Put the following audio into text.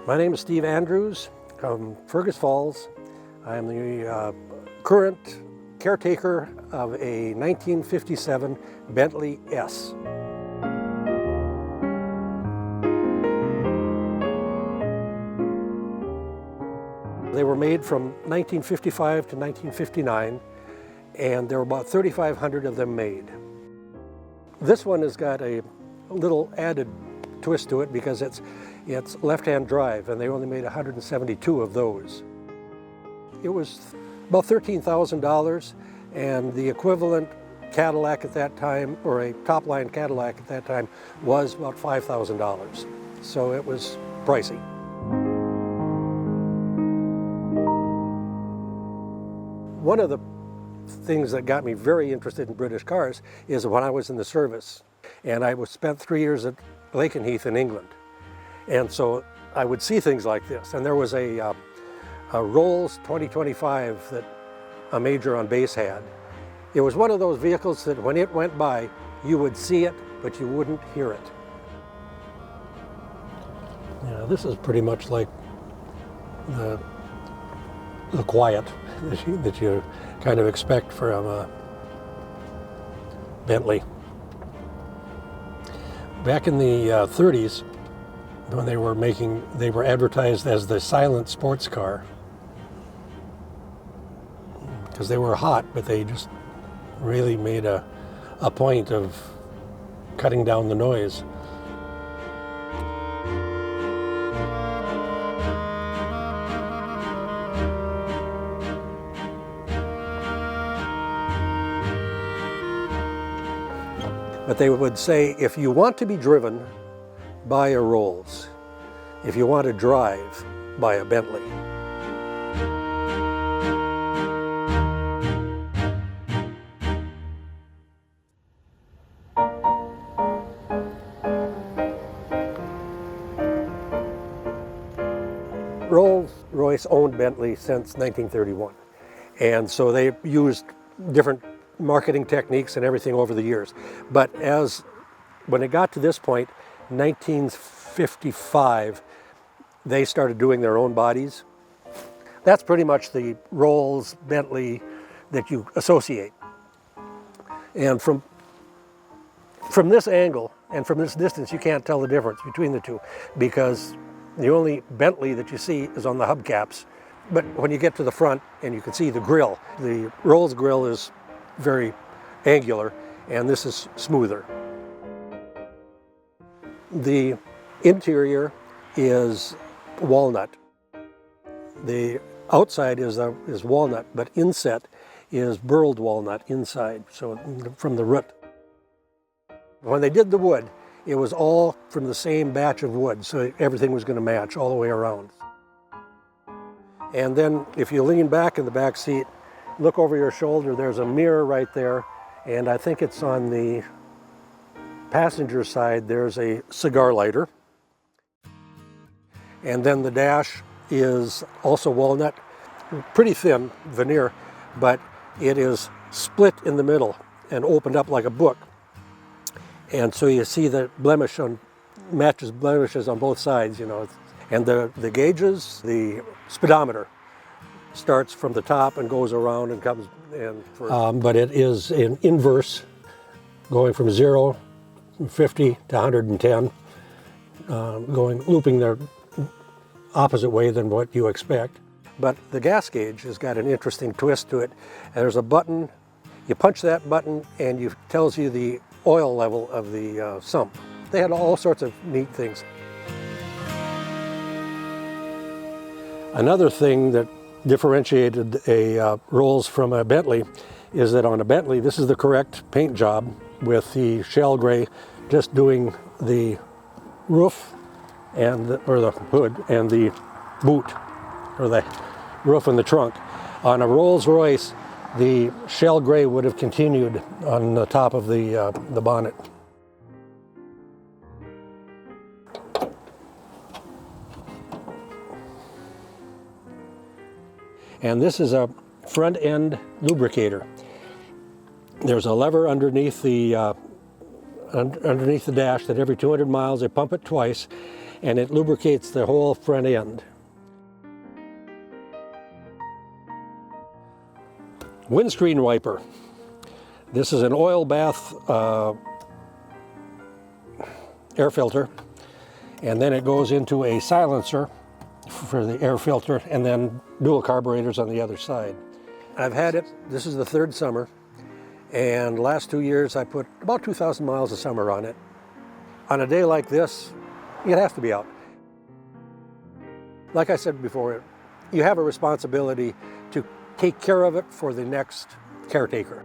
My name is Steve Andrews from Fergus Falls. I'm the current caretaker of a 1957 Bentley S. They were made from 1955 to 1959, and there were about 3,500 of them made. This one has got a little added twist to it because it's left-hand drive, and they only made 172 of those. It was about $13,000, and the equivalent Cadillac at that time, or a top-line Cadillac at that time, was about $5,000. So it was pricey. One of the things that got me very interested in British cars is when I was in the service, and I spent 3 years at Lakenheath in England. And so I would see things like this. And there was a Rolls 2025 that a major on base had. It was one of those vehicles that when it went by, you would see it, but you wouldn't hear it. Yeah, this is pretty much like the quiet that you kind of expect from a Bentley. Back in the 30s, when they were advertised as the silent sports car, because they were hot, but they just really made a point of cutting down the noise. But they would say, if you want to be driven, buy a Rolls. If you want to drive, buy a Bentley. Rolls-Royce owned Bentley since 1931. And so they used different marketing techniques and everything over the years. But when it got to this point, 1955, they started doing their own bodies. That's pretty much the Rolls Bentley that you associate. And from this angle and from this distance, you can't tell the difference between the two, because the only Bentley that you see is on the hubcaps. But when you get to the front and you can see the grille, the Rolls grille is very angular, and this is smoother. The interior is walnut. The outside is walnut, but inset is burled walnut inside, so from the root. When they did the wood, it was all from the same batch of wood, so everything was going to match all the way around. And then if you lean back in the back seat, look over your shoulder, there's a mirror right there, and I think it's on the passenger side, there's a cigar lighter. And then the dash is also walnut, pretty thin veneer, but it is split in the middle and opened up like a book. And so you see the blemish matches blemishes on both sides, you know. And the gauges, the speedometer, starts from the top and goes around and comes in. But it is in inverse, going from 0, 50 to 110, looping the opposite way than what you expect. But the gas gauge has got an interesting twist to it. And there's a button, you punch that button and it tells you the oil level of the sump. They had all sorts of neat things. Another thing that differentiated a Rolls from a Bentley is that on a Bentley, this is the correct paint job, with the shell gray just doing the roof or the hood and the boot, or the roof and the trunk. On a Rolls-Royce, the shell gray would have continued on the top of the bonnet. And this is a front end lubricator. There's a lever underneath the dash that every 200 miles they pump it twice, and it lubricates the whole front end. Windscreen wiper. This is an oil bath air filter, and then it goes into a silencer for the air filter, and then dual carburetors on the other side. I've had it, this is the third summer, and the last 2 years I put about 2,000 miles a summer on it. On a day like this, you'd have to be out. Like I said before, you have a responsibility to take care of it for the next caretaker.